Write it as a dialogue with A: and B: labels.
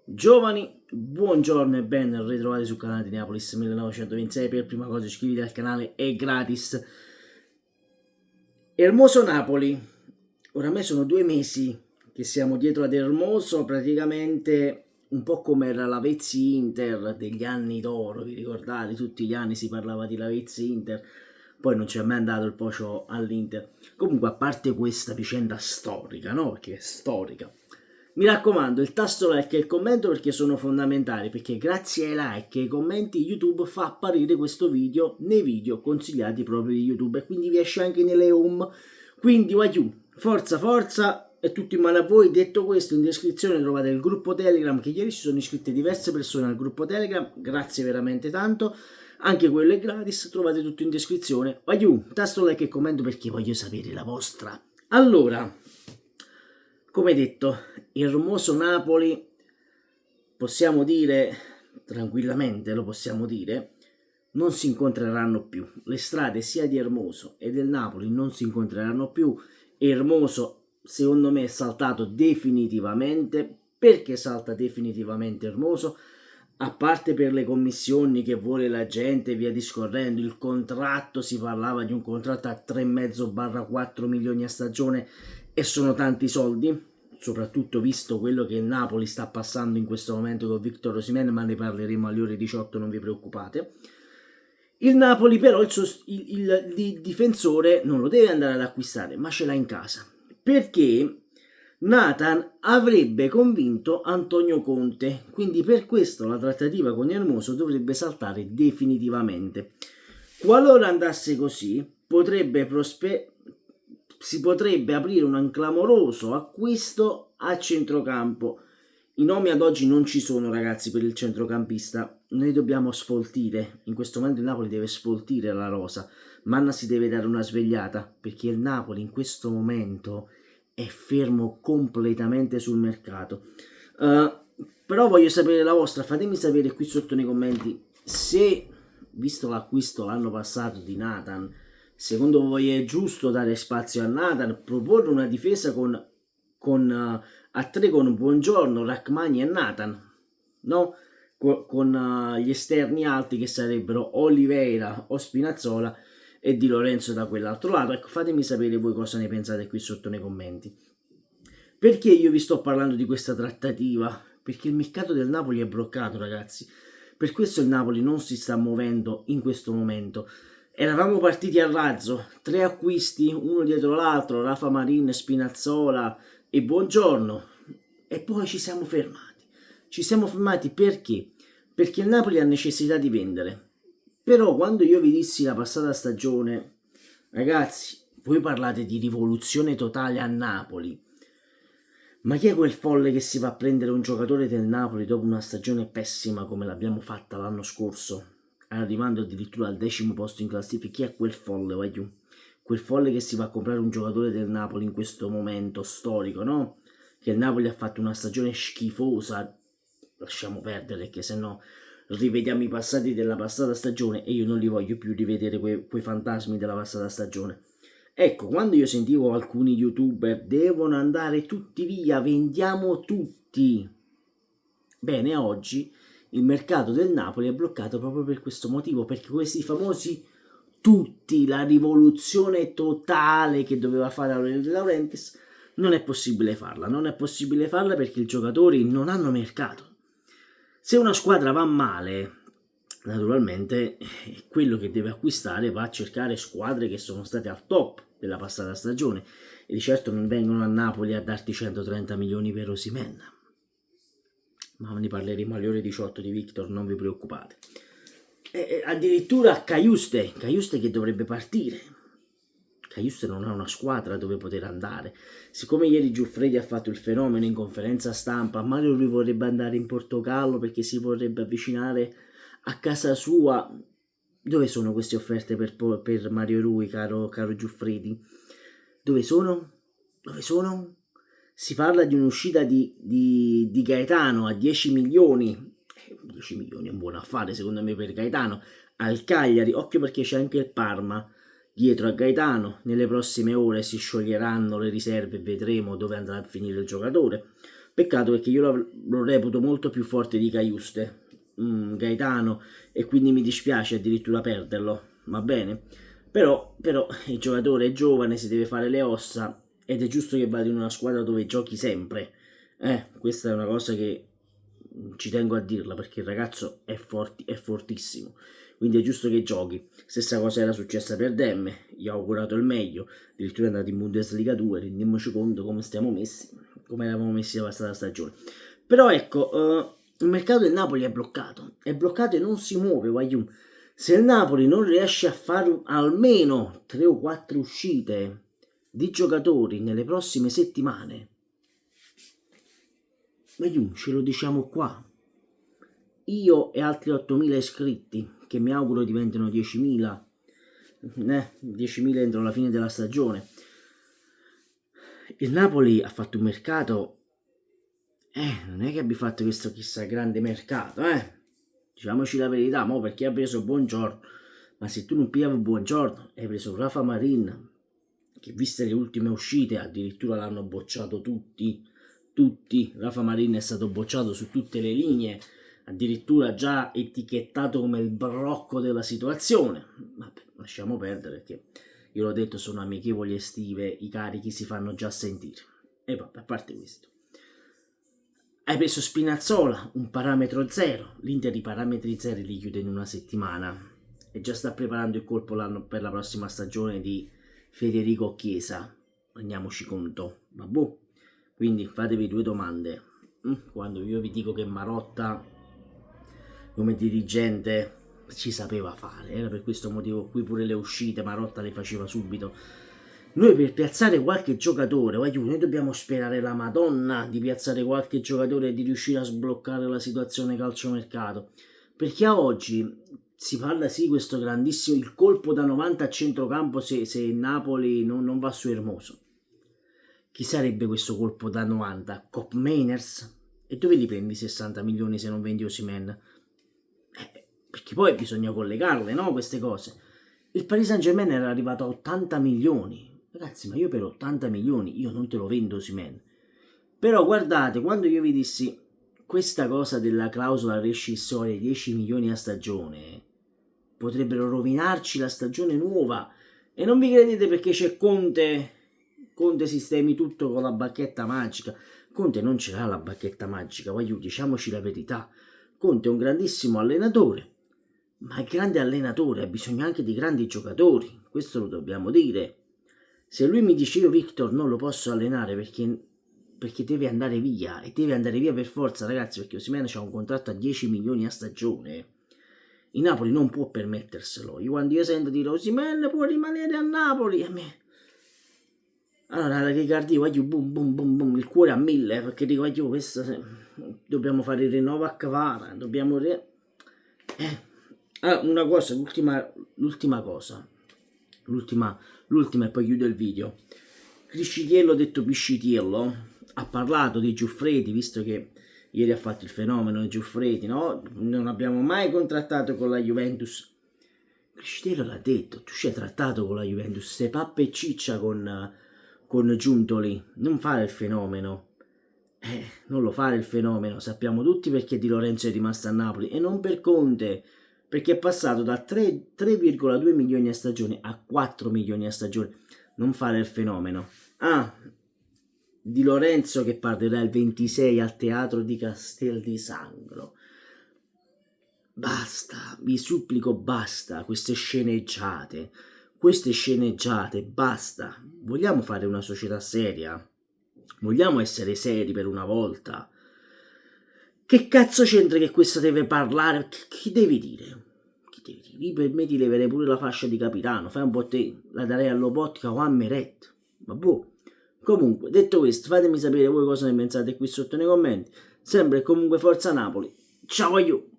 A: Giovani, buongiorno e ben ritrovati sul canale di Neapolis 1926. Per prima cosa iscriviti al canale, è gratis. Ermoso Napoli, oramai sono 2 mesi che siamo dietro ad Ermoso, praticamente un po' come era la Vezzi Inter degli anni d'oro, vi ricordate? Tutti gli anni si parlava di Lavezzi Inter, poi non c'è mai andato il Pocio all'Inter. Comunque, a parte questa vicenda storica, no? Perché è storica. Mi raccomando, il tasto like e il commento perché sono fondamentali, perché grazie ai like e ai commenti YouTube fa apparire questo video nei video consigliati proprio di YouTube e quindi vi esce anche nelle home. Quindi waiu, forza forza, è tutto in mano a voi. Detto questo, in descrizione trovate il gruppo Telegram, che ieri si sono iscritte diverse persone al gruppo Telegram, grazie veramente tanto. Anche quello è gratis, trovate tutto in descrizione. Waiu, tasto like e commento perché voglio sapere la vostra. Allora, come detto, Ermoso Napoli, possiamo dire, tranquillamente lo possiamo dire, non si incontreranno più. Le strade sia di Ermoso e del Napoli non si incontreranno più. Ermoso, secondo me, è saltato definitivamente. Perché salta definitivamente Ermoso? A parte per le commissioni che vuole la gente, via discorrendo, il contratto, si parlava di un contratto a 3,5-4 milioni a stagione e sono tanti soldi, soprattutto visto quello che il Napoli sta passando in questo momento con Victor Osimhen, ma ne parleremo alle ore 18, non vi preoccupate. Il Napoli però il difensore non lo deve andare ad acquistare, ma ce l'ha in casa, perché Nathan avrebbe convinto Antonio Conte, quindi per questo la trattativa con Hermoso dovrebbe saltare definitivamente. Qualora andasse così, si potrebbe aprire un clamoroso acquisto a centrocampo. I nomi ad oggi non ci sono, ragazzi, per il centrocampista. Noi dobbiamo sfoltire. In questo momento il Napoli deve sfoltire la rosa. Manna si deve dare una svegliata, perché il Napoli in questo momento è fermo completamente sul mercato. Però voglio sapere la vostra. Fatemi sapere qui sotto nei commenti se, visto l'acquisto l'anno passato di Nathan, secondo voi è giusto dare spazio a Nathan, proporre una difesa a 3 con Buongiorno, Rachmani e Nathan, no? Con gli esterni alti che sarebbero Oliveira o Spinazzola e Di Lorenzo da quell'altro lato. Ecco, fatemi sapere voi cosa ne pensate qui sotto nei commenti. Perché io vi sto parlando di questa trattativa? Perché il mercato del Napoli è bloccato, ragazzi. Per questo il Napoli non si sta muovendo in questo momento. Eravamo partiti a razzo, 3 acquisti, uno dietro l'altro, Rafa Marin, Spinazzola e Buongiorno. E poi ci siamo fermati. Ci siamo fermati perché? Perché il Napoli ha necessità di vendere. Però quando io vi dissi la passata stagione, ragazzi, voi parlate di rivoluzione totale a Napoli. Ma chi è quel folle che si va a prendere un giocatore del Napoli dopo una stagione pessima come l'abbiamo fatta l'anno scorso, arrivando addirittura al 10° posto in classifica? Chi è quel folle, vai giù? Quel folle che si va a comprare un giocatore del Napoli in questo momento storico, no? Che il Napoli ha fatto una stagione schifosa. Lasciamo perdere, che se no rivediamo i passati della passata stagione e io non li voglio più rivedere quei fantasmi della passata stagione. Ecco, quando io sentivo alcuni youtuber devono andare tutti via, vendiamo tutti. Bene, oggi il mercato del Napoli è bloccato proprio per questo motivo, perché questi famosi tutti, la rivoluzione totale che doveva fare Aurelio De Laurentiis, non è possibile farla. Non è possibile farla perché i giocatori non hanno mercato. Se una squadra va male, naturalmente quello che deve acquistare va a cercare squadre che sono state al top della passata stagione e di certo non vengono a Napoli a darti 130 milioni per Osimhen, ma ne parleremo alle ore 18 di Victor, non vi preoccupate. Addirittura Cajuste che dovrebbe partire. Cajuste non ha una squadra dove poter andare. Siccome ieri Giuffredi ha fatto il fenomeno in conferenza stampa, Mario lui vorrebbe andare in Portogallo perché si vorrebbe avvicinare a casa sua. Dove sono queste offerte per Mario Rui, caro Giuffredi? Dove sono? Dove sono? Si parla di un'uscita di Gaetano a 10 milioni. 10 milioni è un buon affare secondo me per Gaetano. Al Cagliari, occhio perché c'è anche il Parma dietro a Gaetano. Nelle prossime ore si scioglieranno le riserve e vedremo dove andrà a finire il giocatore. Peccato perché io lo reputo molto più forte di Caiuste, Gaetano, e quindi mi dispiace addirittura perderlo, va bene? Però il giocatore è giovane, si deve fare le ossa ed è giusto che vada in una squadra dove giochi sempre. Questa è una cosa che ci tengo a dirla perché il ragazzo è fortissimo, quindi è giusto che giochi. Stessa cosa era successa per Demme, gli ho augurato il meglio, addirittura è andato in Bundesliga 2, rendiamoci conto come stiamo messi, come eravamo messi la passata stagione. Però ecco, il mercato del Napoli è bloccato e non si muove, Guagliù. Se il Napoli non riesce a fare almeno 3 o 4 uscite di giocatori nelle prossime settimane, Guagliù, ce lo diciamo qua. Io e altri 8.000 iscritti, che mi auguro diventino 10.000, 10.000 entro la fine della stagione. Il Napoli ha fatto un mercato, non è che abbia fatto questo chissà grande mercato, diciamoci la verità, mo perché ha preso Buongiorno, ma se tu non pigliavi Buongiorno, hai preso Rafa Marin, che viste le ultime uscite addirittura l'hanno bocciato tutti, Rafa Marin è stato bocciato su tutte le linee, addirittura già etichettato come il barocco della situazione. Vabbè, lasciamo perdere perché io l'ho detto, sono amichevoli estive, i carichi si fanno già sentire. E vabbè, a parte questo, hai preso Spinazzola, un parametro zero. L'Inter i parametri zero li chiude in una settimana e già sta preparando il colpo per la prossima stagione di Federico Chiesa. Rendiamoci conto, vabbè. Quindi fatevi 2 domande. Quando io vi dico che Marotta come dirigente ci sapeva fare, era per questo motivo qui pure le uscite Marotta le faceva subito. Noi per piazzare qualche giocatore, noi dobbiamo sperare la Madonna di piazzare qualche giocatore e di riuscire a sbloccare la situazione calciomercato, perché a oggi si parla sì questo grandissimo, il colpo da 90 a centrocampo se Napoli non va su Hermoso. Chi sarebbe questo colpo da 90? Cop Mainers? E dove li prendi 60 milioni se non vendi Osimhen? Perché poi bisogna collegarle, no? Queste cose. Il Paris Saint-Germain era arrivato a 80 milioni. Ragazzi, ma io per 80 milioni io non te lo vendo Osimhen. Però guardate, quando io vi dissi questa cosa della clausola rescissoria 10 milioni a stagione, potrebbero rovinarci la stagione nuova. E non vi credete perché c'è Conte sistemi tutto con la bacchetta magica. Conte non ce l'ha la bacchetta magica, voglio, diciamoci la verità. Conte è un grandissimo allenatore, ma il grande allenatore ha bisogno anche di grandi giocatori, questo lo dobbiamo dire. Se lui mi dice io Victor non lo posso allenare perché deve andare via, e deve andare via per forza, ragazzi, perché Osimhen ha un contratto a 10 milioni a stagione, il Napoli non può permetterselo. Quando io sento dire Osimhen può rimanere a Napoli, a me allora la tachicardia, voglio boom boom boom boom, il cuore a 1000, perché dico voglio questo dobbiamo fare il rinnovo a Cavara, dobbiamo una cosa, l'ultima cosa, l'ultima e poi chiudo il video. Criscitiello detto Piscitiello ha parlato di Giuffredi, visto che ieri ha fatto il fenomeno di Giuffredi, no? Non abbiamo mai contrattato con la Juventus. Criscitiello l'ha detto, tu ci hai trattato con la Juventus, sei pappa e ciccia con Giuntoli, non fare il fenomeno. Non lo fare il fenomeno, sappiamo tutti perché Di Lorenzo è rimasto a Napoli e non per Conte, perché è passato da 3,2 milioni a stagione a 4 milioni a stagione. Non fare il fenomeno. Di Lorenzo che parlerà il 26 al teatro di Castel di Sangro. Basta, vi supplico, basta queste sceneggiate, basta. Vogliamo fare una società seria? Vogliamo essere seri per una volta? Che cazzo c'entra che questa deve parlare? Chi devi dire? Io per me ti leverei pure la fascia di capitano, fai un po' te, la darei all'Lobotka o a Meret. Vabbè. Comunque, detto questo, fatemi sapere voi cosa ne pensate qui sotto nei commenti. Sempre e comunque forza Napoli. Ciao a you!